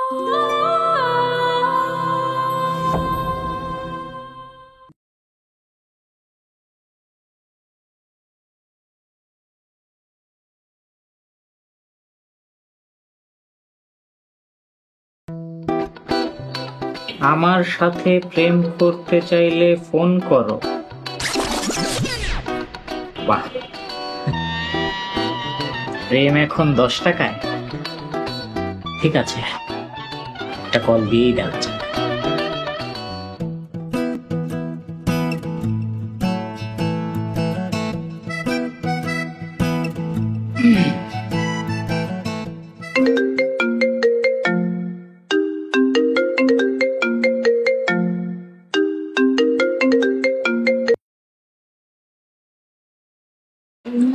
আমার সাথে প্রেম করতে চাইলে ফোন করো। বাহ, প্রেম এখন 10 টাকায়। ঠিক আছে, একটা কল দিয়েই দেখা যাক।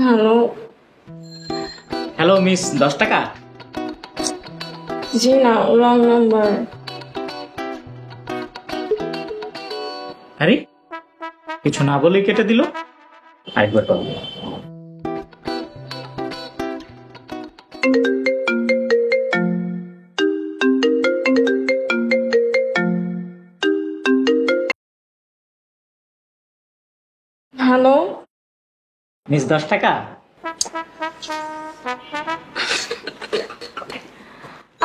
হ্যালো। হ্যালো মিস, 10 টাকা? জি না, রং নাম্বার। আরে কিছু না বলে কেটে দিল। আরেকবার কল। হ্যালো মিস, 10 টাকা?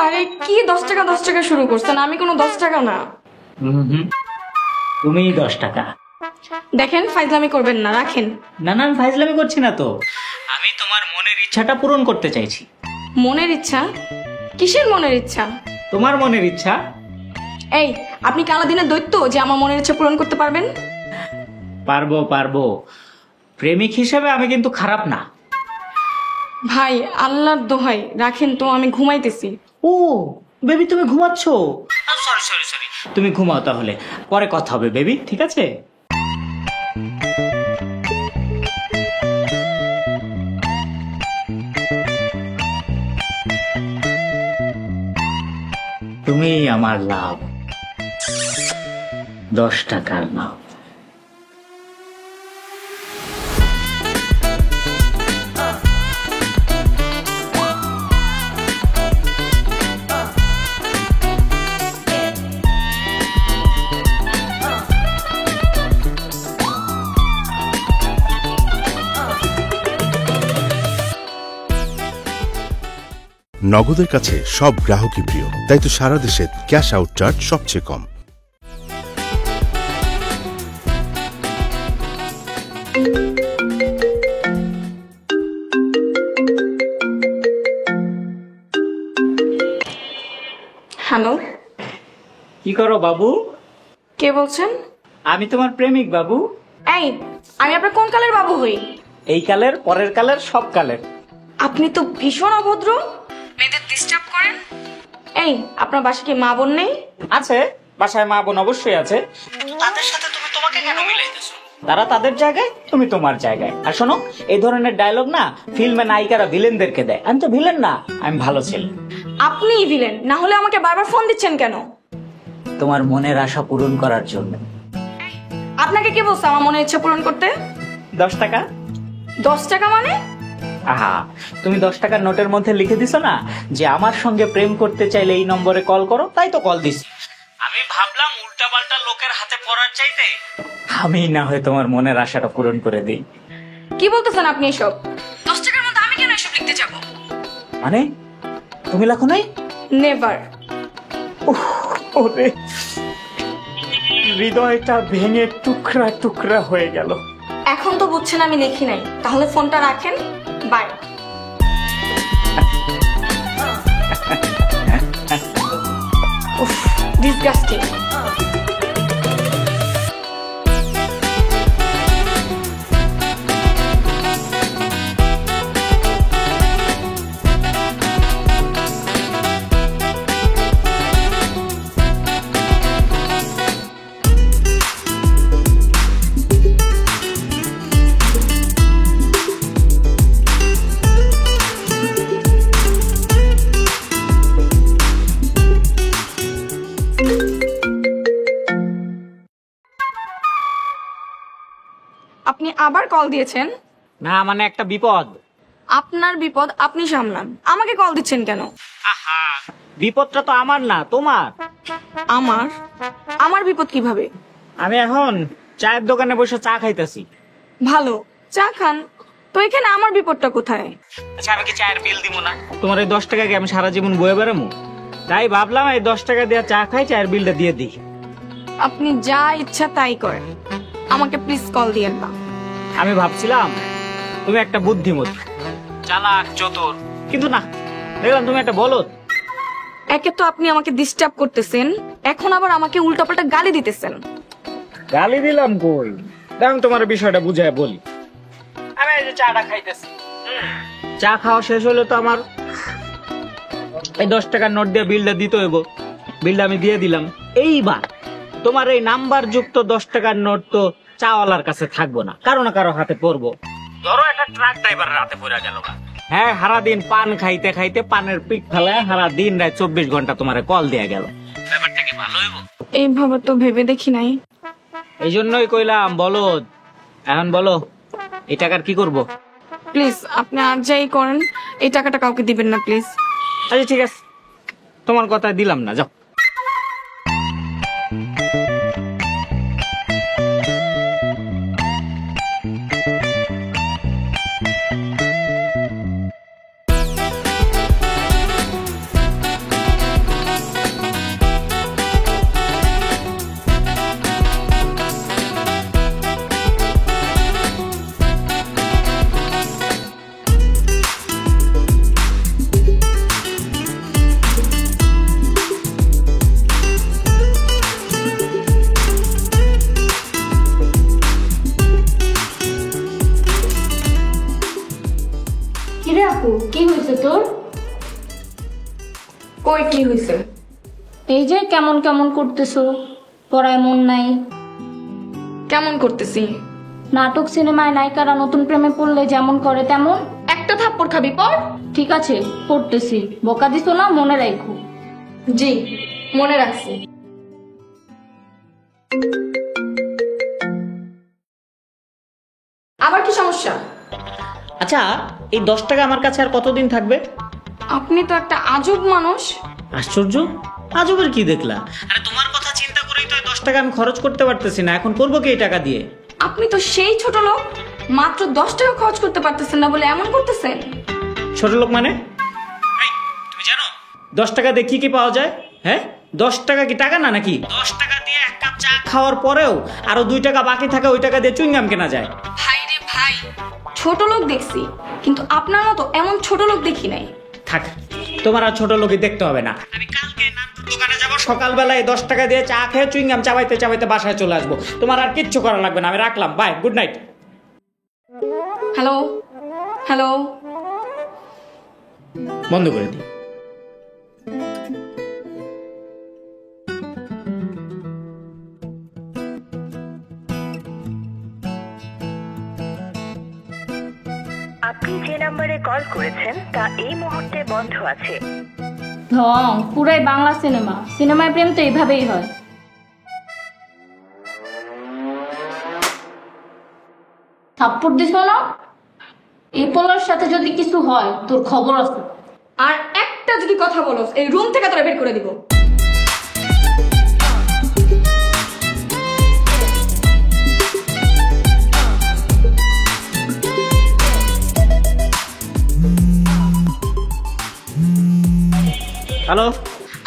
আরে কি 10 টাকা 10 টাকা শুরু করছেন? আমি কোনো 10 টাকা না। তুমিই 10 টাকা। দেখেন, ফাইজলামি করবেন না, রাখেন। না না, আমি ফাইজলামি করছি না তো, আমি তোমার মনের ইচ্ছাটা পূরণ করতে চাইছি। মনের ইচ্ছা? কিসের মনের ইচ্ছা? তোমার মনের ইচ্ছা। এই, আপনি কি আলাদিনের দৈত্য যে আমার মনের ইচ্ছা পূরণ করতে পারবেন? পারবো পারবো, প্রেমিক হিসেবে আমি কিন্তু খারাপ না। ভাই, আল্লাহর দোহাই রাখেন তো, আমি ঘুমাইতেছি। ও বেবি, তুমি ঘুমাচ্ছ? সরি সরি সরি, তুমি ঘুমাও তাহলে, পরে কথা হবে বেবি, ঠিক আছে? তুমি আমার লাভ, 10 টাকার লাভ। নগদের কাছে সব গ্রাহকই প্রিয়, তাই তো সারা দেশে ক্যাশ আউট চার্জ সবচেয়ে কম। হ্যালো, কি করো বাবু? কে বলছেন? আমি তোমার প্রেমিক বাবু। এই, আমি আপনার কোন কালের বাবু হই? এই কালের, পরের কালের, সব কালের। আপনি তো ভীষণ অভদ্র, মেয়েদের ডিস্টার্ব করেন। এই, আপনার বাসায় কি মা বোন নেই? আছে, বাসায় মা বোন অবশ্যই আছে। তাদের সাথে তুমি তোমাকে কেন মিলাইতেছো? তারা তাদের জায়গায়, তুমি তোমার জায়গায়। আর শোনো, এই ধরনের ডায়লগ না ফিল্মে নায়িকারা ভিলেনদেরকে দেয়। আমি তো ভিলেন না, আমি ভালো ছেলে। আপনিই ভিলেন, না হলে আমাকে বারবার ফোন দিচ্ছেন কেন? তোমার মনের আশা পূরণ করার জন্য। আপনাকে কে বলছে আমার মনের ইচ্ছা পূরণ করতে? 10 টাকা? 10 টাকা মানে? আহা, তুমি 10 টাকার নোটের মধ্যে লিখে দিছো না যে আমার সঙ্গে প্রেম করতে চাইলে এই নম্বরে কল করো, তাই তো কল দিছি। আমি ভাবলাম উল্টাপাল্টা লোকের হাতে পড়ার চাইতে আমি না হয় তোমার মনের আশাটা পূরণ করে দিই। কি বলতেছেন আপনি এসব? 10 টাকার মধ্যে আমি কেন এসব লিখতে যাব? মানে তুমি লেখো নাই? নেভার। ওরে, হৃদয়টা ভেঙে টুকরা টুকরা হয়ে গেল। এখন তো বুঝছেন আমি লিখি নাই, তাহলে ফোনটা রাখেন। বাই। উফ, ডিসগাস্টিং। আপনি আবার কল দিয়েছেন? না মানে একটা বিপদ। আপনার বিপদ আপনি সামলান, আমাকে কল দিচ্ছেন কেন? আহা, বিপদটা তো আমার না, তোমার। আমার আমার বিপদ কিভাবে? আমি এখন চায়ের দোকানে বসে চা খাইতেছি। ভালো, চা খান, তো এখানে আমার বিপদটা কোথায়? আচ্ছা, আমি কি চায়ের বিল দিব না? তোমার এই 10 টাকা কি আমি সারা জীবন বয়ে বেড়ামু? তাই ভাবলাম এই 10 টাকা দিয়ে চা খাই, চায়ের বিলটা দিয়ে দিই। আপনি যা ইচ্ছা তাই করেন, আমাকে প্লিজ কল দিয়েন না। আমি ভাবছিলাম তুমি একটা বুদ্ধিমতী, চালাক, চতুর, কিন্তু না, দেখলাম তুমি একটা বলদ। একে তো আপনি আমাকে ডিস্টার্ব করতেছেন, এখন আবার আমাকে উল্টাপাল্টা গালি দিতেছেন। গালি দিলাম কই? দেখুন তোমার বিষয়টা বুঝায় বলি। আমি এই যে চাটা খাইতেছি, চা খাওয়া শেষ হলে তো আমার এই 10 টাকার নোট দিয়ে বিলটা দিতে হইব। বিলটা আমি দিয়ে দিলাম। এইবার তোমার এই নাম্বার যুক্ত 10 টাকার নোট তো চাওয়ালার কাছে থাকবো না, কারো না কারো হাতে পড়বো। ধরো একটা ট্রাক ড্রাইভারের হাতে পড়ে গেল। হ্যাঁ, সারাদিন পান খাইতে খাইতে পানের পিক ফেলায় সারা দিন রাত 24 ঘন্টা তোমার কল দেয়া গেল। ব্যাপারটা কি ভালো হইব? এইভাবে তো ভেবে দেখি নাই। এই জন্যই কইলাম বলদ। এখন বলো, এই টাকার কি করব? প্লিজ আপনি আর যাই করেন, এই টাকাটা কাউকে দিবেন না প্লিজ। আচ্ছা ঠিক আছে, তোমার কথা দিলাম না, যাও। কিরে আপু, কি হয়েছে তোর? কই কি হয়েছে? এই যে কেমন কেমন করতেছো, পড়ায় মন নাই। কেমন করতেছি? নাটক সিনেমায় নায়িকারা নতুন প্রেমে পড়লে যেমন করে তেমন। একটা থাপ্পড় খাবি পর। ঠিক আছে, পড়তেছি, বকা দিছো না, মনে রাখো। জি, মনে রাখছি। আবার কি সমস্যা? আচ্ছা, এই 10 টাকা আমার কাছে আর কতদিন থাকবে? আপনি তো একটা আজব মানুষ। আশ্চর্য, আজবের কি দেখলা? আরে তোমার কথা চিন্তা করেই তো এই 10 টাকা আমি খরচ করতে পারতেছি না। এখন করবো কি এই টাকা দিয়ে? আপনি তো সেই ছোট লোক, মাত্র 10 টাকা খরচ করতে পারতেছেন না বলে এমন করতেছেন। ছোট লোক মানে? তুমি জানো 10 টাকা দিয়ে কি কি পাওয়া যায়? হ্যাঁ, 10 টাকা কি টাকা না নাকি? 10 টাকা দিয়ে এক কাপ চা খাওয়ার পরেও আরো 2 টাকা বাকি থাকে, ওই টাকা দিয়ে চুইংগাম কেনা যায়। ভাই রে ভাই, ছোট লোক দেখছি, কিন্তু আপনার মতো এমন ছোট লোক দেখি নাই। থাক, তোমার আর ছোট লোকই দেখতে হবে না। আমি কালকে নানপুর দোকানে যাব, সকালবেলায় 10 টাকা দিয়ে চা খেয়ে চুইংগাম চাবাইতে চাবাইতে বাসায় চলে আসবো। তোমার আর কিচ্ছু করা লাগবে না। আমি রাখলাম, bye, good night. Hello hello, বন্ধ করে দিই। আপনি যে নম্বরে কল করেছেন তা এই মুহূর্তে বন্ধ আছে। ঢং, পুরাই বাংলা সিনেমা। সিনেমায় প্রেম তো এইভাবেই হয়। থাপ্পড় দিছো না? এই পোলার সাথে যদি কিছু হয় তোর খবর আছে। আর একটা যদি কথা বলো, এই রুম থেকে তোরা বের করে দিব। হ্যালো,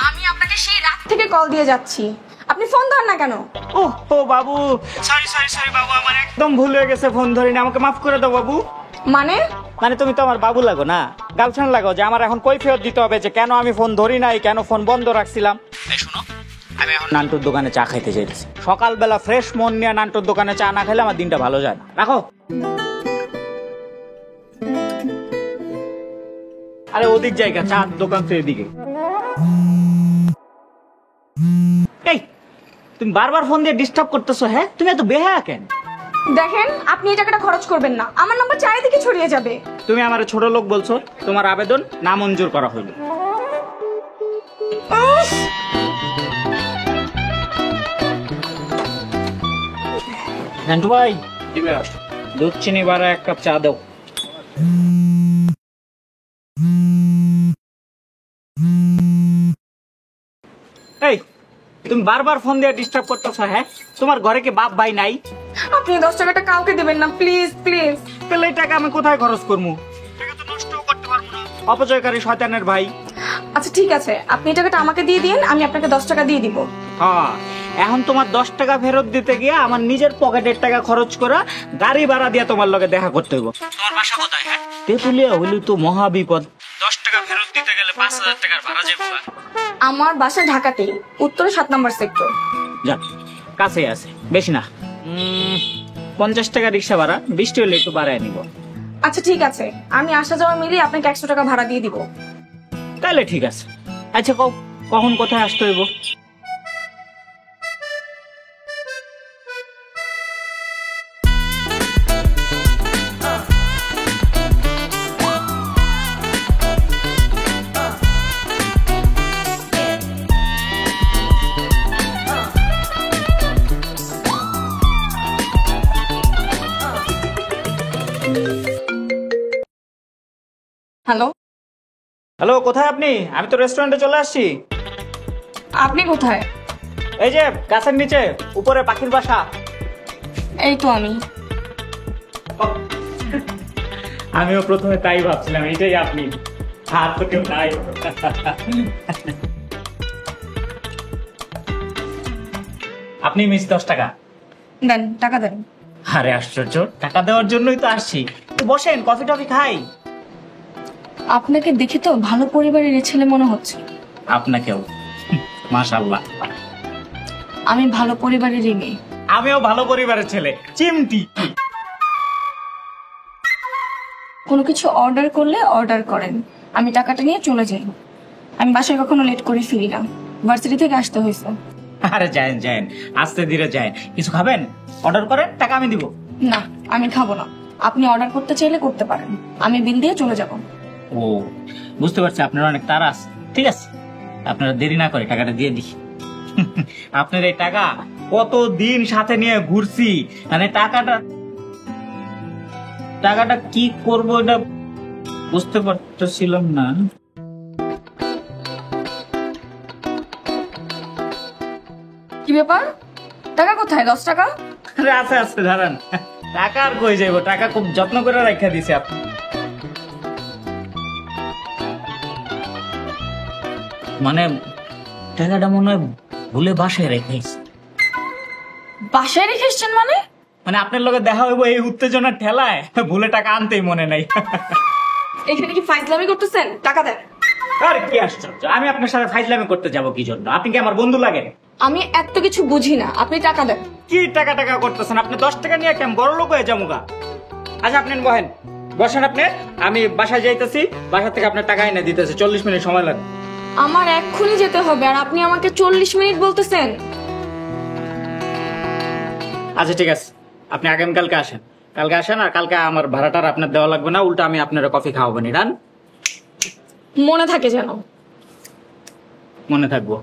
আমি আপনাকে সেই রাত থেকে কল দিয়ে যাচ্ছি, আপনি ফোন ধরেন না কেন? ও বাবু, সরি বাবু, আমার একদম ভুল হয়ে গেছে, ফোন ধরিনি, আমাকে মাফ করে দাও বাবু। মানে? মানে তুমি তো আমার বাবু লাগো না, গার্লফ্রেন্ড লাগো, যে আমার এখন কৈফিয়ত দিতে হবে যে কেন আমি ফোন ধরি নাই, কেন ফোন বন্ধ রাখছিলাম। এই শোনো, আমি এখন নান্টুর দোকানে চা খাইতে যাইতেছি। সকালবেলা ফ্রেশ মন নিয়ে নান্টুর দোকানে চা না খেলে আমার দিনটা ভালো যায় না। রাখো। আরে ওদিক জায়গা, চা দোকান তো এদিকে। এই, তুমি বারবার ফোন দিয়ে ডিস্টার্ব করতেছো। হ্যাঁ, তুমি এত বেহায়া কেন? দেখেন, আপনি এই টাকাটা খরচ করবেন না, আমার নাম্বার চারিদিকে ছড়িয়ে যাবে। তুমি আমার ছোট লোক বলছো, তোমার আবেদন নামঞ্জুর করা হইল। নান্টু ভাই, দুধ চিনি বাড়া 1 কাপ চা দাও। এই তুমি বারবার ফোন দিয়ে ডিস্টার্ব করতেছো। হ্যাঁ, তোমার ঘরে কি বাপ ভাই নাই? আপনি 10 টাকাটা কাউকে দেবেন না, প্লিজ প্লিজ। তাহলে এই টাকা আমি কোথায় খরচ করবো? টাকা তো নষ্টও করতে পারবো না। অপচয়কারী শয়তানের ভাই। আচ্ছা ঠিক আছে, আপনি এই টাকাটা আমাকে দিয়ে দিন, আমি আপনাকে 10 টাকা দিয়ে দিব। হ্যাঁ, এখন তোমার 10 টাকা ফেরত দিতে গিয়ে আমার নিজের পকেটের টাকা খরচ করা, গাড়ি ভাড়া দিয়ে তোমার লগে দেখা করতে হইব। তোমার বাসা কোথায়? হ্যাঁ, তেতুলিয়া হইলে তো মহা বিপদ। 10 টাকা ফেরত দিতে গেলে 5000 টাকার ভাড়া যাবে। আমার বাসা ঢাকাতেই, উত্তরে 7 নম্বর সেক্টর। যাক, কাছেই আছে, বেশি না। 50 টাকা রিক্সা ভাড়া, বৃষ্টি হলে একটু বাড়ায় নিব। আচ্ছা ঠিক আছে, আমি আসা যাওয়া মিলিয়ে আপনাকে 100 টাকা ভাড়া দিয়ে দিব। তাহলে ঠিক আছে। আচ্ছা, কখন কোথায় আসতে হইব? হ্যালো, হ্যালো, কোথায় আপনি? আমি তো রেস্টুরেন্টে চলে আসছি। আপনি কোথায়? এই যে গাছের নিচে, উপরে পাখির বাসা। এই তো আমি। আমিও প্রথমে তাই ভাবছিলাম, এটাই আপনি। হাত তো কেউ নাই। আপনি মিস 10 টাকা। দেন, টাকা দেন। আরে আশ্চর্য, টাকা দেওয়ার জন্যই তো আসছি। তো বসেন, কফি টফি খাই। আপনাকে দেখে তো ভালো পরিবারের ছেলে মনে হচ্ছে। আপনাকেও। মাশাআল্লাহ। আমি ভালো পরিবারেরই মেয়ে। আমিও ভালো পরিবারের ছেলে, চিমটি। কোনো কিছু অর্ডার করলে অর্ডার করেন, আমি টাকাটা নিয়ে চলে যাই। আমি বাসায় কখনো লেট করে ফিরি না, ভার্সিটি থেকে আসতে হয়েছে। আরে যায়েন যায়েন, আস্তে ধীরে যায়েন। কিছু খাবেন? অর্ডার করেন, টাকা আমি দিব। না, আমি খাবো না। আপনি অর্ডার করতে চাইলে করতে পারেন, আমি বিল দিয়ে চলে যাব। ও, বুঝতে পারছি আপনার অনেক তাড়া আছে। ঠিক আছে, আপনারা দেরি না করে টাকাটা দিয়ে দিই। আপনার এই টাকা কতদিন সাথে নিয়ে ঘুরছি, মানে টাকাটা কি করবো এটা বুঝতে পারতেছিলাম না। কি ব্যাপার? টাকা কোথায়? 10 টাকা? আরে আছে আছে, দাঁড়ান। টাকা আর কই যাইব? টাকা খুব যত্ন করে রাখা দিছে আপনি। মানে টাকাটা মনে হয় ভুলে বাসায় রেখেছি। বাসায় রেখে এসছেন মানে? মানে আপনার লগে দেখা হইব এই উত্তেজনার ঠেলায় ভুলে টাকা আনতেই মনে নাই। এখানে কি ফাইজলামি করতেছেন? টাকা দেন। আর কি আশ্চর্য, আমি আপনার সাথে ফাইজলামি করতে যাব কি জন্য? আপনি কি আমার বন্ধু লাগেন? আমি এত কিছু বুঝি না, আপনি টাকা দেন। কি টাকা টাকা করতেছেন আপনি? 10 টাকা নিয়ে কেমন বড় লোক হয়ে যাবো গা? আচ্ছা আপনি বহেন, বসেন আপনি। আমি বাসায় যাইতেছি, বাসা থেকে আপনার টাকা এনে দিতেছে। 40 মিনিট সময় লাগবে। আমার এক্ষুনি যেতে হবে, আর আপনি আমাকে 40 মিনিট বলতেছেন? আচ্ছা ঠিক আছে, আপনি আগামীকালকে আসেন। কালকে আসেন, আর কালকে আমার ভাড়াটার আপনার দেওয়া লাগবে না, উল্টা আমি আপনার কফি খাওয়াবো নি। ডান? মনে থাকে যেন। মনে থাকবো।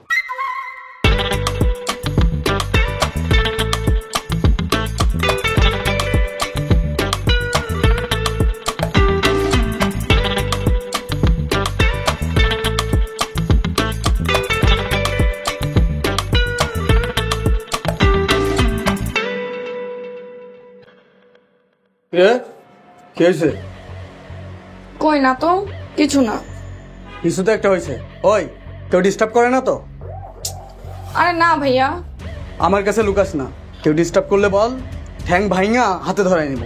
কি হয়েছে? কই না তো, কিছু না। কিছু তো একটা হয়েছে। ওই, কেউ ডিস্টার্ব করে না তো? আরে না ভাইয়া। আমার কাছে লুকাস না, কেউ ডিস্টার্ব করলে বল, ঠ্যাং ভাইঙা হাতে ধরাই নিব।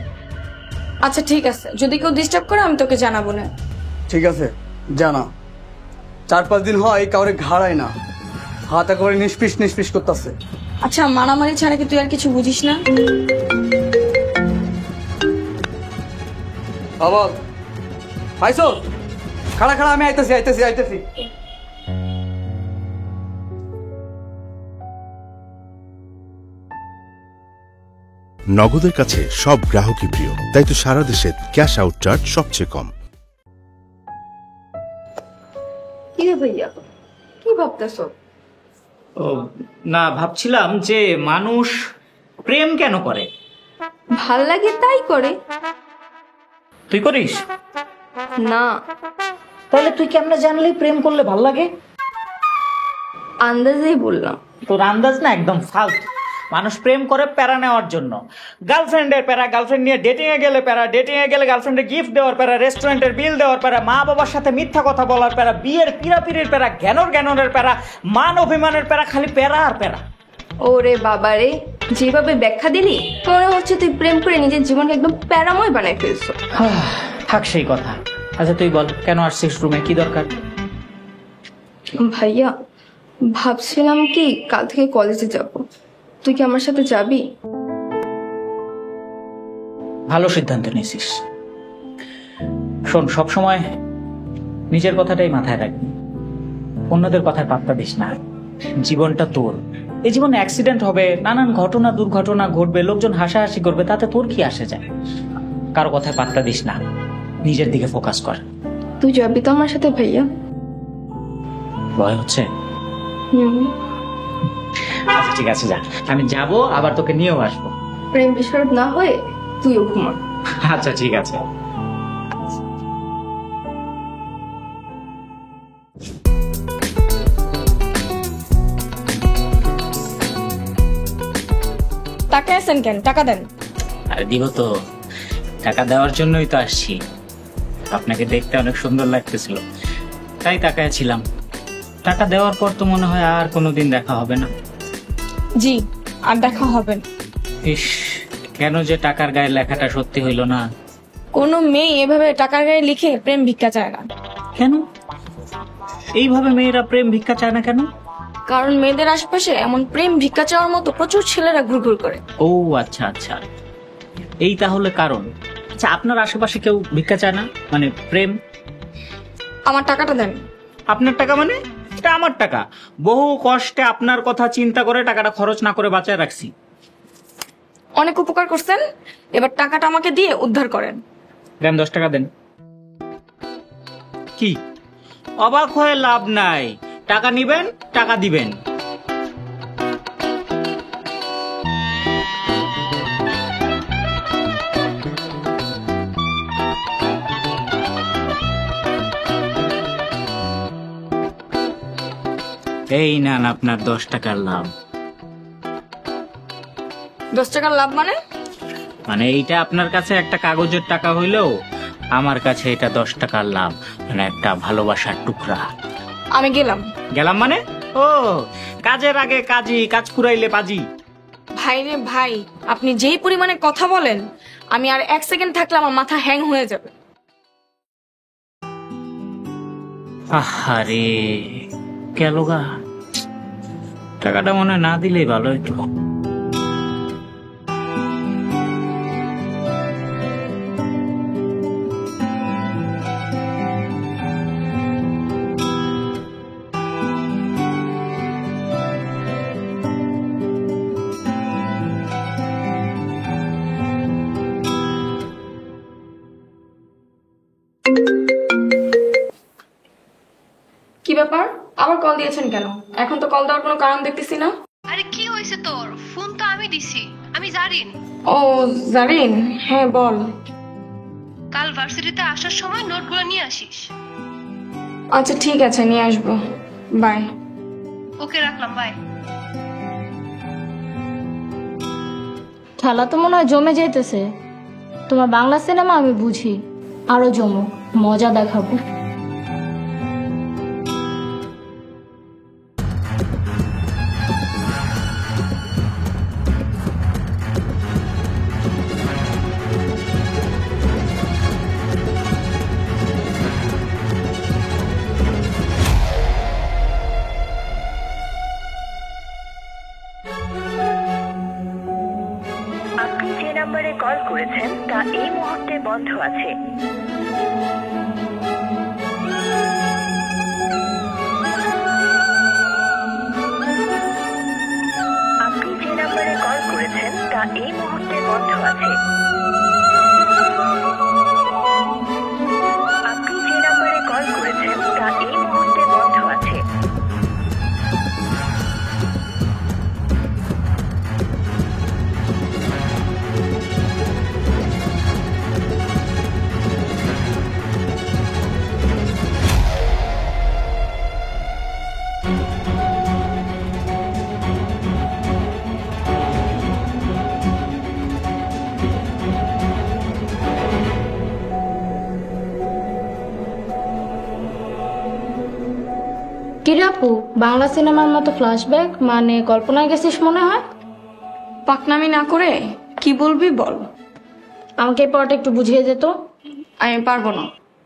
আচ্ছা ঠিক আছে, যদি কেউ ডিস্টার্ব করে আমি তোকে জানাবো না। ঠিক আছে, জানা। 4-5 দিন হয় কাউরে ঘাড়ায় না, হাত একেবারে নিষ্পিস নিষ্পিস করতেছে। আচ্ছা, মারামারি ছাড়া কি তুই আর কিছু বুঝিস না? বল, পাইছো? খাড়া খাড়া, আমি আইতেছি আইতেছি আইতেছি। নগদের কাছে সব গ্রাহকই প্রিয়, তাই তো সারা দেশে ক্যাশ আউট চার্জ সবচেয়ে কম। কি রে ভাইয়া, কি ভাবতেছো? ও না, ভাবছিলাম যে মানুষ প্রেম কেন করে? ভাল লাগে তাই করে। তুই করিস না। তাহলে তুই কেমনে জানলি প্রেম করলে ভাল লাগে? আন্দাজেই বললাম। তোর আন্দাজ না একদম ফালতু। মানুষ প্রেম করে প্যারা নেওয়ার জন্য। গার্লফ্রেন্ডের প্যারা, গার্লফ্রেন্ড নিয়ে ডেটিং এ গেলে প্যারা, ডেটিং এ গেলে গার্লফ্রেন্ডের গিফট দেওয়ার প্যারা, রেস্টুরেন্টের বিল দেওয়ার প্যারা, মা বাবার সাথে মিথ্যা কথা বলার প্যারা, বিয়ের পিরাপিরির প্যারা, জ্ঞানের প্যারা, মান অভিমানের প্যারা, খালি প্যারা আর প্যারা। ওরে বাবারে, যেভাবে ব্যাখ্যা দিলি মনে হচ্ছে তুই প্রেম করে নিজের জীবনকে একদম প্যারাময় বানাই ফেলছো। থাক সেই কথা। আচ্ছা তুই বল, কেন আসছিস রুমে, কি দরকার? ভাইয়া, ভাবছিলাম কি কাল থেকে কলেজে যাব, তুই কি আমার সাথে যাবি? ভালো সিদ্ধান্ত নিয়েছিস। শোন, সবসময় নিজের কথাটাই মাথায় রাখবি, অন্যদের কথায় পাত্তা দিস না। জীবনটা তোর। এই জীবনে অ্যাক্সিডেন্ট হবে, নানান ঘটনা দুর্ঘটনা ঘটবে, লোকজন হাসাহাসি করবে, তাতে তোর কি আসে যায়? কারো কথায় পাত্তা দিস না, নিজের দিকে ফোকাস কর। তুই যাবি তো আমার সাথে ভাইয়া? ভয় হচ্ছে? আচ্ছা ঠিক আছে, যা, আমি যাব, আবার তোকে নিয়েও আসবো। প্রেম বিশারদ না হয়ে তুইও ঘুমা। আচ্ছা ঠিক আছে। টাকা আছেন কেন? টাকা দেন। আরে দিব তো, টাকা দেওয়ার জন্যই তো আসছি। আপনাকে দেখতে অনেক সুন্দর লাগতেছিল, তাই তাকায়াছিলাম। টাকা দেওয়ার পর তো মনে হয় আর কোনোদিন দেখা হবে না। জি, আর দেখা হবে না। ইস, কেন যে টাকার গায়ে লেখাটা সত্যি হইল না। কোনো মেয়ে এভাবে টাকার গায়ে লিখে প্রেম ভিক্ষা চায় না। কেন এইভাবে মেয়েরা প্রেম ভিক্ষা চায় না কেন? কারণ মেয়েদের আশেপাশে এমন প্রেম ভিক্ষা চাওয়ার মতো প্রচুর ছেলেরা ঘুরঘুর করে। ও আচ্ছা আচ্ছা, এই তাহলে কারণ। আচ্ছা, আপনার আশেপাশে কেউ ভিক্ষা চায় না মানে প্রেম? আমার টাকাটা দেন। আপনার টাকা মানে? এটা আমার টাকা। বহু কষ্টে আপনার কথা চিন্তা করে টাকাটা খরচ না করে বাঁচায় রাখছি। অনেক উপকার করছেন, এবার টাকাটা আমাকে দিয়ে উদ্ধার করেন। দেন, 10 টাকা দেন। কি অবাক হয়ে লাভ নাই, টাকা নিবেন, টাকা দিবেন। এই নেন আপনার 10 টাকার লাভ। 10 টাকার লাভ মানে? মানে এইটা আপনার কাছে একটা কাগজের টাকা হইলেও আমার কাছে এটা 10 টাকার লাভ, মানে একটা ভালোবাসার টুকরা। আমি গেলাম। গেলাম মানে? ও, কাজের আগে কাজী, কাজ পুরাইলে পাজি। ভাই রে ভাই, আপনি যেই পরিমাণে কথা বলেন, আমি আর 1 সেকেন্ড থাকলে আমার মাথা হ্যাং হয়ে যাবে। আহারে, গেল গা। টাকাটা মনে না দিলেই ভালো হইতো। কি ব্যাপার, আবার কল দিয়েছেন কেন? এখন তো কল দেওয়ার কোনো কারণ দেখতেছি না। আরে কি হয়েছে তোর? ফোন তো আমি দিছি, আমি জারিন। ও জারিন, হ্যাঁ বল। কাল ভার্সিটিতে আসার সময় নোটগুলো নিয়ে আসিস। আচ্ছা ঠিক আছে, নিয়ে আসবো। বাই। ওকে, রাখলাম, বাই। খেলা তো মনে হয় জমে যাইতেছে। তোমার বাংলা সিনেমা আমি বুঝি, আরো জমুক, মজা দেখাবো। আপনি যে নম্বরে কল করেছেন তা এই মুহূর্তে বন্ধ আছে। আপনি যে নম্বরে কল করেছেন তা এই মুহূর্তে বন্ধ আছে। আপনি যে নম্বরে কল করেছেন তা এই মুহূর্তে বন্ধ আছে। কিরে আপু, বাংলা সিনেমার মতো ফ্ল্যাশব্যাক মানে কল্পনায় গেছিস মনে হয়। পাকনামি না করে কি বলবি বল। আমাকে এই পড়াটা একটু বুঝিয়ে যেত। আমি পারবো না।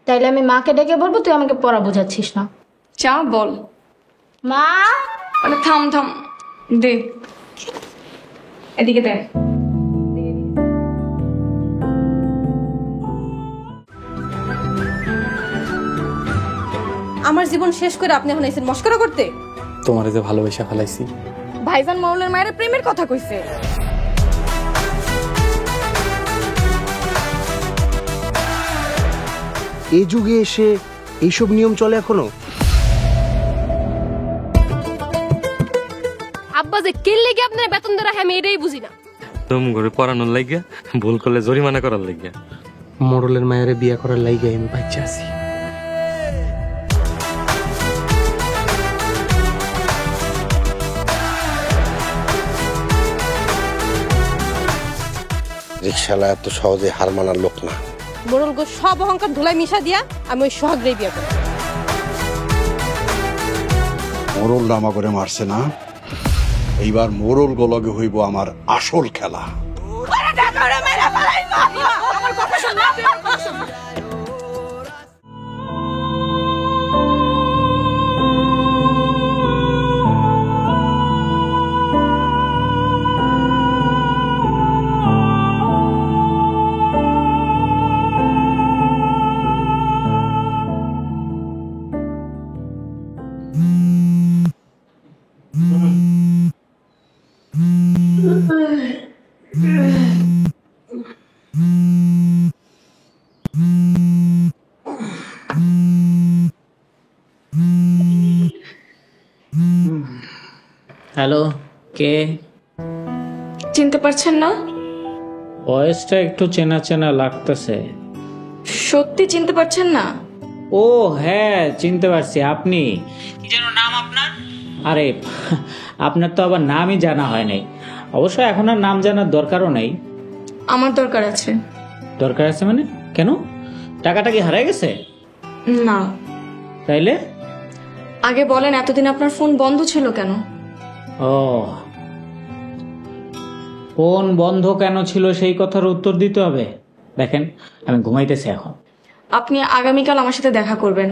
তাইলে আমি মাকে ডেকে বলবো, তুই আমাকে পড়া বোঝাচ্ছিস না। চা বল। মা, আরে থাম থাম, দে এদিকে দে। আমার জীবন শেষ করে আপনি এখন এসেছেন মস্করা করতে। তোমার যে ভালোবাসা ফেলাইছি। ভাইজান মরলের মায়ের প্রেমের কথা কইছে। এই যুগে এসে এইসব নিয়ম চলে এখনো? আব্বা যে কে লেগে আপনার বেতন দিয়ে রাখে আমি এটাই বুঝি না। তুম করে পড়ানোর লাগিয়া, ভুল করলে জরিমানা করার লাগিয়া। মোড়লের মায়ের বিয়ে করার লাইগে আমি বাচ্চা আছি। রিক্সালা এত সহজে হার মানার লোক না। মোড়ল গো সব অহংকার ধুলাই মিশা দিয়া আমি ওই সোহাগরে বিয়ে করব। মোরল নামা করে মারছে না, এইবার মোরল গোলগে হইব আমার আসল খেলা। হ্যালো, কে? চিনতে পারছেন না? ভয়েসটা একটু চেনা চেনা লাগতেছে। সত্যি চিনতে পারছেন না? ও হ্যাঁ, চিনতে পারছি। আপনি কি যেন নাম আপনার? আরে আপনার তো আবার নামই জানা হয় নাই। অবশ্য এখন আর নাম জানার দরকারও নাই। আমার দরকার আছে। দরকার আছে মানে? কেন? টাকাটা কি হারায় গেছে? না। তাইলে? আগে বলেন, এতদিন আপনার ফোন বন্ধ ছিল কেন? ও, ফোন বন্ধ কেন ছিল সেই কথার উত্তর দিতে হবে। দেখেন, আমি ঘুমাইতেছি এখন। আপনি আগামীকাল আমার সাথে দেখা করবেন।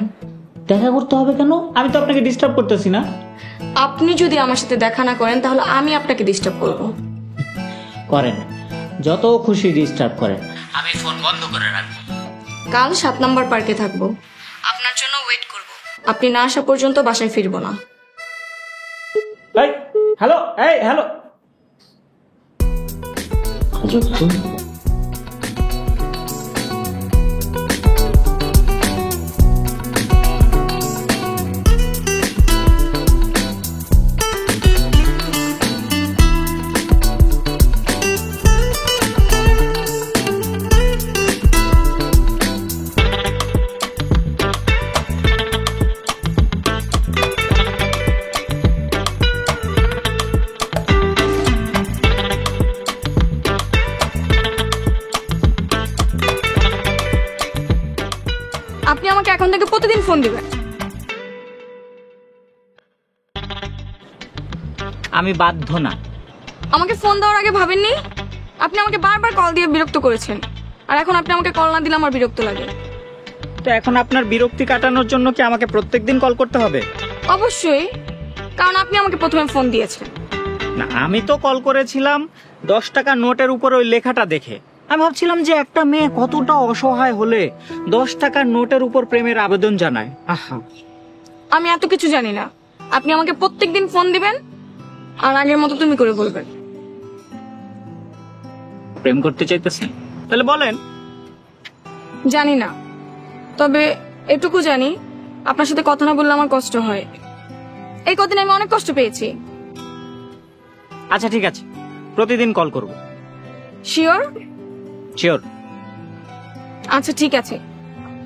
দেখা করতে হবে কেন? আমি তো আপনাকে ডিস্টার্ব করতেছি না। আপনি যদি আমার সাথে দেখা না করেন তাহলে আমি আপনাকে ডিস্টার্ব করব। করেন, যত খুশি ডিস্টার্ব করেন, আমি ফোন বন্ধ করে রাখবো। কাল 7 নম্বর পার্কে থাকবো, আপনার জন্য ওয়েট করব। আপনি না আসা পর্যন্ত বাসায় ফিরবো না। এই হ্যালো, এই হ্যালো। আপনি আমাকে এখন থেকে প্রতিদিন ফোন দিবেন। আমি বাধ্য না। আমাকে ফোন দেওয়ার আগে ভাবেননি? আপনি আমাকে বারবার কল দিয়ে বিরক্ত করেছেন, আর এখন আপনি আমাকে কল না দিলে আমার বিরক্ত লাগে। তো এখন আপনার বিরক্তি কাটানোর জন্য কি আমাকে প্রত্যেকদিন কল করতে হবে? অবশ্যই, কারণ আপনি আমাকে প্রথমে ফোন দিয়েছেন। না, আমি তো কল করেছিলাম 10 টাকা নোটের উপর ওই লেখাটা দেখে। আমি ভাবছিলাম যে একটা মেয়ে কতটা অসহায় হলে 10 টাকার নোটের উপর প্রেমের আবেদন জানায়। আহা, আমি এত কিছু জানি না। আপনি আমাকে প্রত্যেকদিন ফোন দিবেন আর আগের মতো তুমি করে বলবেন। প্রেম করতে চাইতেছেন? তাহলে বলেন। জানি না, তবে এটুকু জানি আপনার সাথে কথা না বললে আমার কষ্ট হয়। এই কদিন আমি অনেক কষ্ট পেয়েছি। আচ্ছা ঠিক আছে, প্রতিদিন কল করব। শিওর? শিওর। আচ্ছা ঠিক আছে,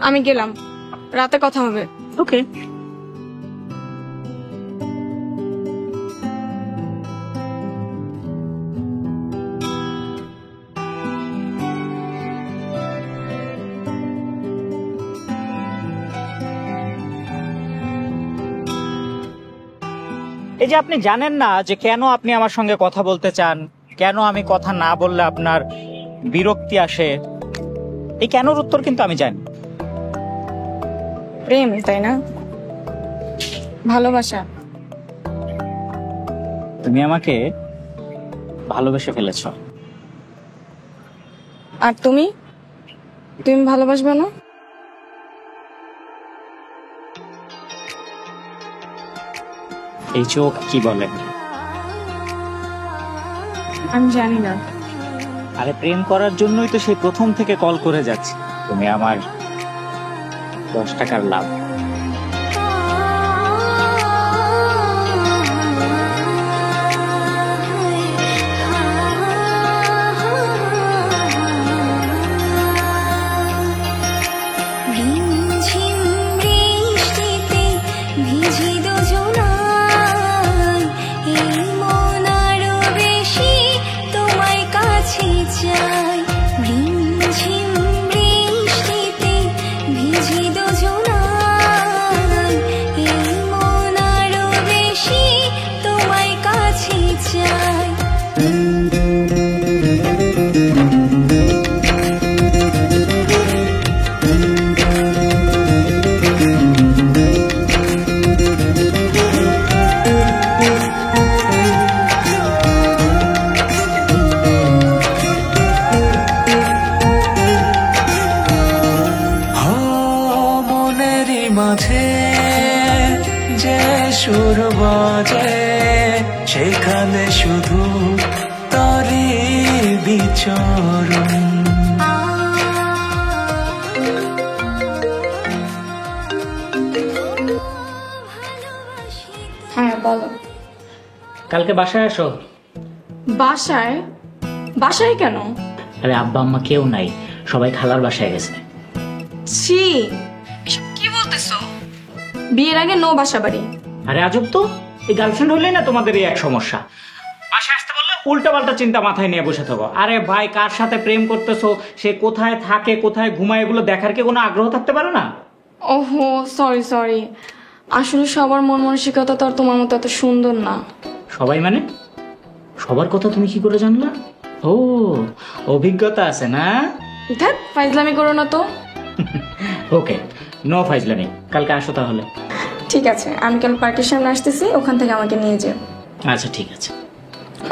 আমি গেলাম, রাতে কথা হবে। ওকে। এই যে আপনি জানেন না যে কেন আপনি আমার সঙ্গে কথা বলতে চান, কেন আমি কথা না বললে আপনার বিরক্তি আসে, এই কেনর উত্তর কিন্তু আমি জানি। প্রেম, তাই না? ভালোবাসা। তুমি আমাকে ভালোবেসে ফেলেছ। আর তুমি ভালোবাসবে না? এই চোখ কি বলে? আমি জানি না। আরে প্রেম করার জন্যই তো সেই প্রথম থেকে কল করে যাচ্ছি। তুমি আমার 10 টাকার লাভ। সেখানে শুধু তরি বিচরণ। হ্যাঁ বলো। কালকে বাসায় আসো। বাসায়? বাসায় কেন? আরে আব্বা আম্মা কেউ নাই, সবাই খালার বাসায় গেছে। ছি, এসব কি বলতেছো? বিয়ের আগে নো বাসা বাড়ি। আরে আজব তো, এই গার্লফ্রেন্ড হলেই না তোমাদের এই এক সমস্যা। বাসায় আসতে বললে উল্টা পাল্টা চিন্তা মাথায় নিয়ে বসে থাকো। আরে ভাই, কার সাথে প্রেম করতেছো, সে কোথায় থাকে, কোথায় ঘুমায়, এগুলো দেখার কি কোনো আগ্রহ থাকতে পারে না? ওহো সরি, আসলে সবার মন মানসিকতা তো আর তোমার মতো এত সুন্দর না। সবাই মানে? সবার কথা তুমি কি করে জানলা? ও, অভিজ্ঞতা আছে না? ধ্যাৎ, ফাইজলামি করো না তো। ওকে, নো ফাইজলামি। কালকে আসো তাহলে। ঠিক আছে, আমি কাল পার্কের সামনে আসতেছি, ওখান থেকে আমাকে নিয়ে যাও। আচ্ছা ঠিক আছে।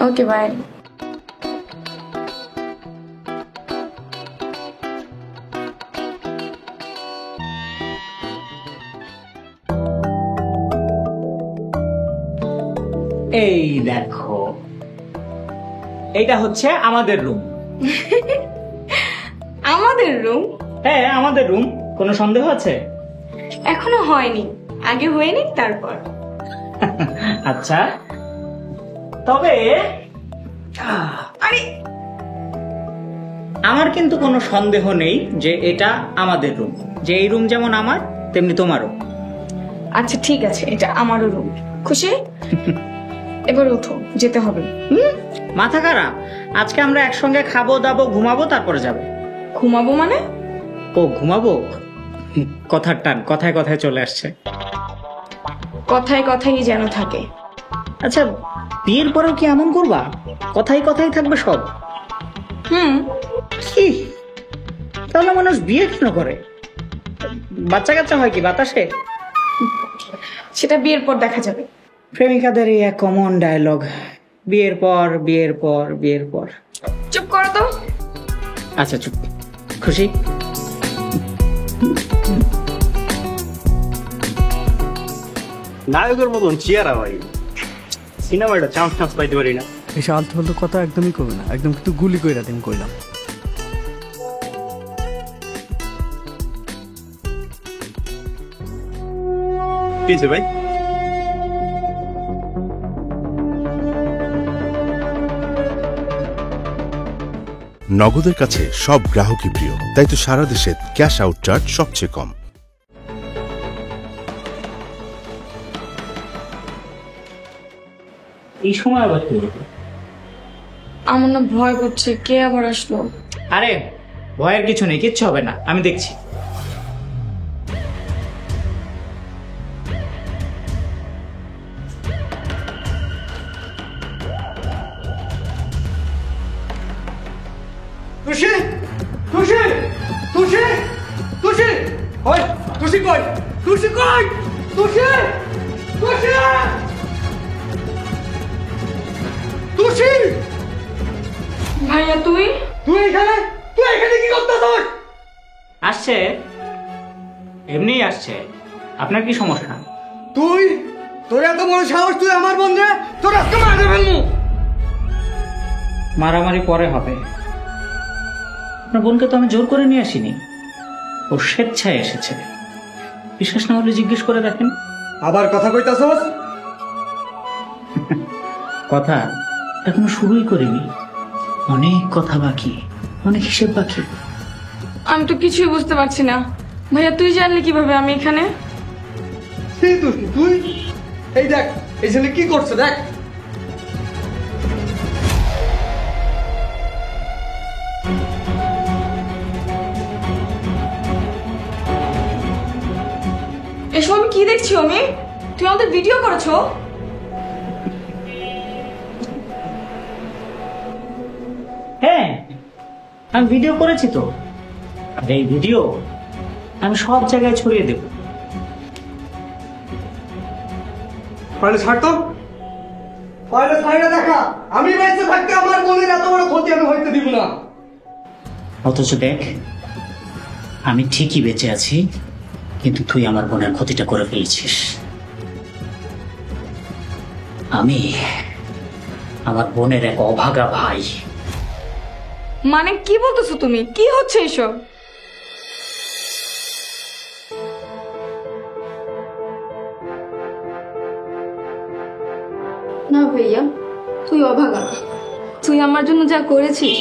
Okay bye. এই দেখো, এইটা হচ্ছে আমাদের রুম। আমাদের রুম? হ্যাঁ, আমাদের রুম। কোনো সন্দেহ আছে? এখনো হয়নি, আগে হয়নি তারপর। আচ্ছা, তবে আরে আমার কিন্তু কোনো সন্দেহ নেই যে এটা আমাদের রুম। যে এই রুম যেমন আমার, তেমনি তোমারও। আচ্ছা ঠিক আছে, এটা আমারও রুম। খুশি? এবার ওঠো, যেতে হবে। মাথা খারাপ? আজকে আমরা একসঙ্গে খাবো দাবো, ঘুমাবো, তারপরে যাবে। ঘুমাবো মানে? ও ঘুমাবো, কথার টান কথায় কথায় চলে আসছে। কথায় কথাই যেন থাকে। আচ্ছা, বিয়ের পরেও কি এমন করবা? কথাই কথাই থাকবে সব? কি, তাহলে মানুষ বিয়ে কেন করে? বাচ্চা কাচ্চা হয় কি বাতাসে? সেটা বিয়ের পর দেখা যাবে। প্রেমিকাদের এই এক কমন ডায়লগ, বিয়ের পর বিয়ের পর বিয়ের পর। চুপ করো তো। আচ্ছা চুপ। খুশি? নায়কের মতন চেয়ারা ভাই, সিনেমাটা চান্স পাইতে পারি না। এসে আলতু ফালতু কথা একদমই করবে না, একদম কিন্তু গুলি কইরা দিন কইলাম। কিছে ভাই? নগদের কাছে সব গ্রাহকই প্রিয়, তাই তো সারা দেশে ক্যাশ আউট চার্জ সবচেয়ে কম। এই সময় আবার কি? আমার না ভয় করছে, কে আবার আসলো? আরে ভয়ের কিছু নেই, কিচ্ছু হবে না, আমি দেখছি। তুষি তুষি তুষি তুষি ওই তুষি কই তুষি কই তুষি তুষি তুষি ভাইয়া তুই তুই এখানে কি করতেছিস? আসছে, এমনিই আসছে। আপনার কি সমস্যা? তোর এত বড় সাহস, তুই আমার বন্ধু, তোর আজকে মারতে ফেলবো। মারামারি পরে হবে। আপনার বোনকে তো আমি জোর করে নিয়ে আসিনি, ও স্বেচ্ছায় এসেছে। বিশ্বাস না হলে জিজ্ঞেস করে দেখেন। আবার কথা কইতাছস? কথা এখনো শুরুই করিনি, অনেক কথা বাকি, অনেক হিসেব বাকি। আমি তো কিছুই বুঝতে পারছি না। ভাইয়া তুই জানলি কিভাবে আমি এখানে? তুই এই দেখ, এই ছেলে কি করছে দেখ। এসব আমি কি দেখছি? আমি তুই আমাদের ভিডিও করেছো? হ্যাঁ, আমি ভিডিও করেছি তো। আর এই ভিডিও আমি সব জায়গায় ছড়িয়ে দেব। পারলে ছাড় তো, পারলে ছাড়া দেখা। আমি বেঁচে থাকতে আমার বোনের এত বড় ক্ষতি আমি হইতে দিব না। অথচ দেখ, আমি ঠিকই বেঁচে আছি, কিন্তু তুই আমার বোনের ক্ষতিটা করে ফেলেছিস। আমি আমার বোনের এক অভাগা ভাই। মানে কি বলতেছো তুমি? কি হচ্ছে এসব? না ভাইয়া, তুই অভাগা। তুই আমার জন্য যা করেছিস,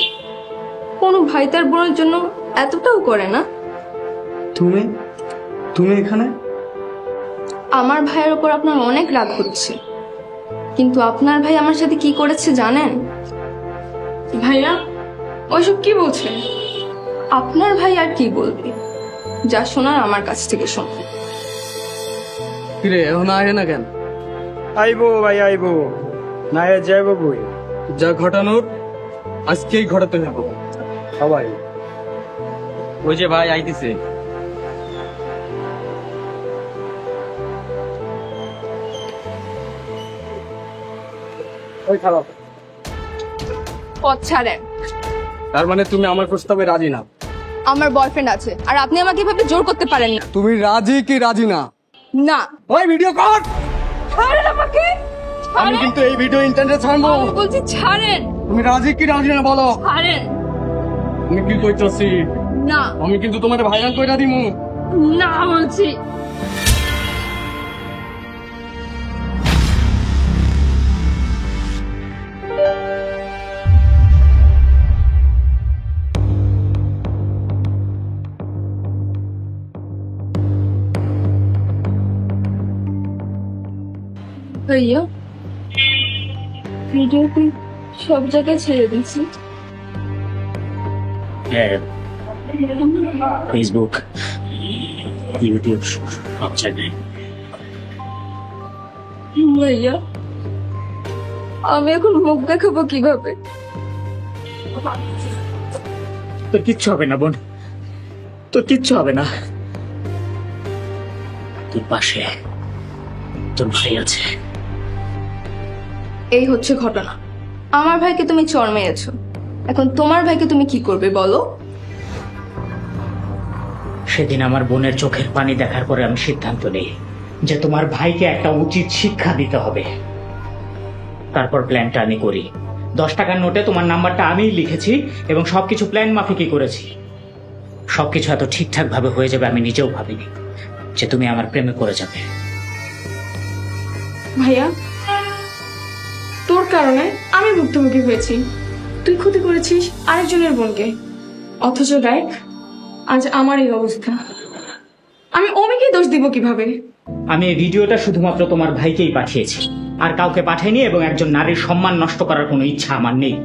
কোনো ভাই তার বোনের জন্য এতটাও করে না। তুমি এখানে? আমার ভাইয়ের ওপর আপনার অনেক রাগ হচ্ছে, কিন্তু আপনার ভাই আমার সাথে কি করেছে জানেন? ভাইয়া ওইসব কি বলছে? আপনার ভাই আর কি বলবে? যা শোনার আমার কাছ থেকে শোন। কিরে এখন আয় না কেন? আইবো ভাই আইবো, না যাইবো বই। যা ঘটানোর আজকেই ঘটাতে হবে সবাই। ওই যে ভাই আইতেছে। ওই খারাপ। পথ ছাড়েন। তার মানে তুমি আমার প্রস্তাবে রাজি না? আমার বয়ফ্রেন্ড আছে, আর আপনি আমাকে এভাবে জোর করতে পারেন না। তুমি রাজি কি রাজি না? না। ওই ভিডিও কর। ছাড়েন আমাকে। আমি কিন্তু এই ভিডিও ইন্টারনেটে ছাড়বো। আমি বলছি ছাড়েন। তুমি রাজি কি রাজি না বলো? ছাড়েন। আমি কি কইতাছি? না। আমি কিন্তু তোমার ভাইরাল কইরা দিমু। না বলছি। ভাইয়া ভিডিও তুই সব জায়গায় ছেড়ে দিচ্ছি। ফেসবুক, ইউটিউব, সব জায়গায়। ভাইয়া আমি এখন মুখ দেখাবো কিভাবে? তোর কিচ্ছু হবে না বোন, তোর কিচ্ছু হবে না। তোর পাশে তোর ভাই আছে। এই হচ্ছে ঘটনা। আমার ভাইকে তুমি চড় মেরেছো, এখন তোমার ভাইকে তুমি কি করবে বলো? সেদিন আমার বোনের চোখের পানি দেখার পরে আমি সিদ্ধান্ত নিই যে তোমার ভাইকে একটা উচিত শিক্ষা দিতে হবে। তারপর প্ল্যানটা আমি করি। 10 টাকার নোটে তোমার নাম্বারটা আমিই লিখেছি এবং সবকিছু প্ল্যান মাফিকই করেছি। সবকিছু এত ঠিকঠাক ভাবে হয়ে যাবে আমি নিজেও ভাবিনি যে তুমি আমার প্রেমে পড়ে যাবে। ভাইয়া তোর কারণে আমি ভুক্তভোগী হয়েছি। তুই ক্ষতি করেছিস আরেকজনের বোনকে, অথচ দেখ আজ আমার এই অবস্থা। আমি অমিকে দোষ দিব কিভাবে? আমি এই ভিডিওটা শুধুমাত্র তোমার ভাইকেই পাঠিয়েছি, আর কাউকে পাঠাইনি, এবং একজন নারীর সম্মান নষ্ট করার কোনো ইচ্ছা আমার নেই।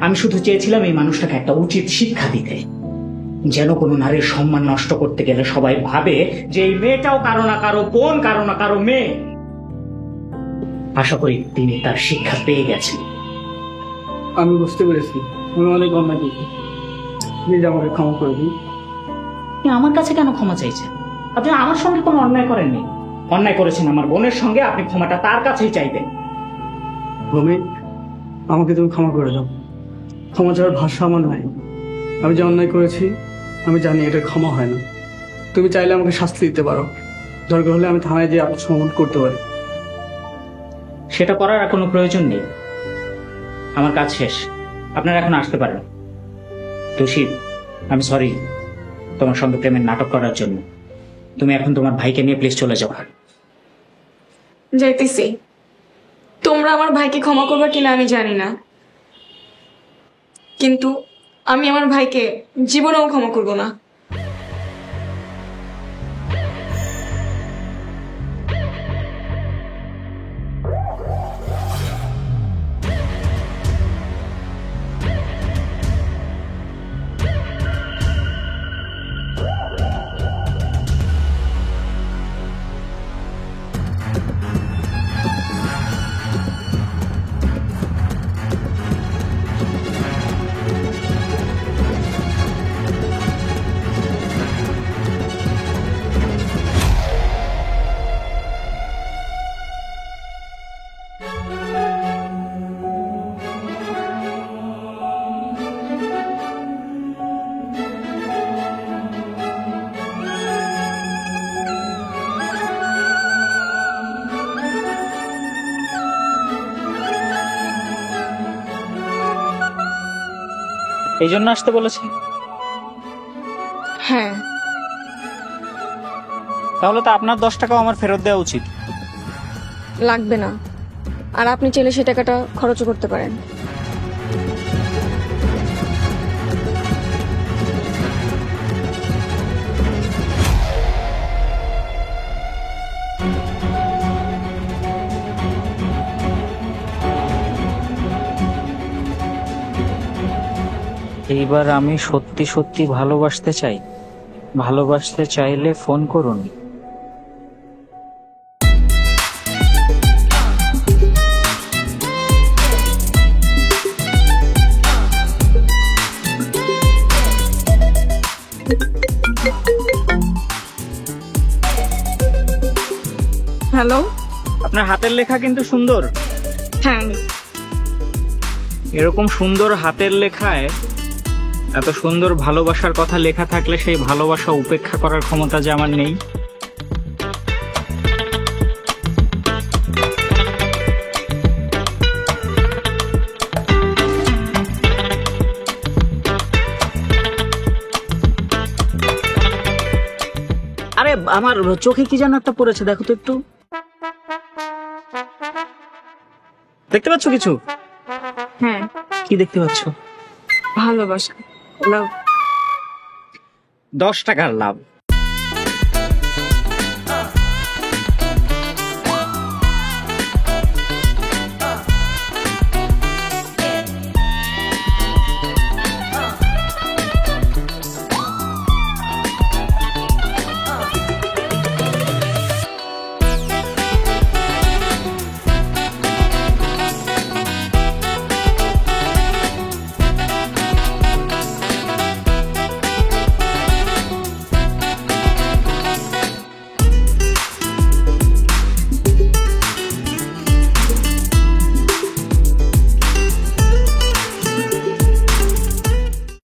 আমি শুধু চেয়েছিলাম এই মানুষটাকে একটা উচিত শিক্ষা দিতে, যেন কোনো নারীর সম্মান নষ্ট করতে গেলে সবাই ভাবে যে এই মেয়েটাও কারো না কারো বোন, কারো না কারো মেয়ে। আশা করি তিনি তার শিক্ষা পেয়ে গেছেন। আমি বুঝতে পেরেছি, আমি অনেক অন্যায় করেছি। প্লিজ আমাকে ক্ষমা করে দিন। আপনি আমার কাছে কেন ক্ষমা চাইছেন? আপনি আমার সঙ্গে কোনো অন্যায় করেননি। অন্যায় করেছেন আমার বোনের সঙ্গে, আপনি ক্ষমাটা তার কাছেই চাইবেন। ভূমি, আমাকে তুমি ক্ষমা করে দাও। ক্ষমা চাওয়ার ভাষা আমার নাই। আমি যে অন্যায় করেছি আমি জানি এটা ক্ষমা হয় না। তুমি চাইলে আমাকে শাস্তি দিতে পারো, দরকার হলে আমি থানায় যেয়ে আত্মসমর্পণ করতে পারি। সেটা করার আর কোনো প্রয়োজন নেই। আমার কাজ শেষ, আপনারা এখন আসতে পারেন। তুষি, আমি সরি তোমার সঙ্গে প্রেমের নাটক করার জন্য। তুমি এখন তোমার ভাইকে নিয়ে প্লিজ চলে যাও। যাইতেছি। তোমরা আমার ভাইকে ক্ষমা করবে কিনা আমি জানি না, কিন্তু আমি আমার ভাইকে জীবনেও ক্ষমা করব না। এই জন্য আসতে বলেছি? হ্যাঁ। তাহলে তো আপনার 10 টাকাও আমার ফেরত দেওয়া উচিত। লাগবে না, আর আপনি চাইলে সে টাকাটা খরচও করতে পারেন। এইবার আমি সত্যি সত্যি ভালোবাসতে চাই। ভালোবাসতে চাইলে ফোন করুন। হ্যালো। আপনার হাতের লেখা কিন্তু সুন্দর। হ্যাঁ। এরকম সুন্দর হাতের লেখায় এত সুন্দর ভালোবাসার কথা লেখা থাকলে সেই ভালোবাসা উপেক্ষা করার ক্ষমতা যে আমার নেই। আরে আমার চোখে কি যেন একটা পড়েছে, দেখো তো একটু। দেখতে পাচ্ছ কিছু? হ্যাঁ। কি দেখতে পাচ্ছ? ভালোবাসা। 10 টাকার লাভ।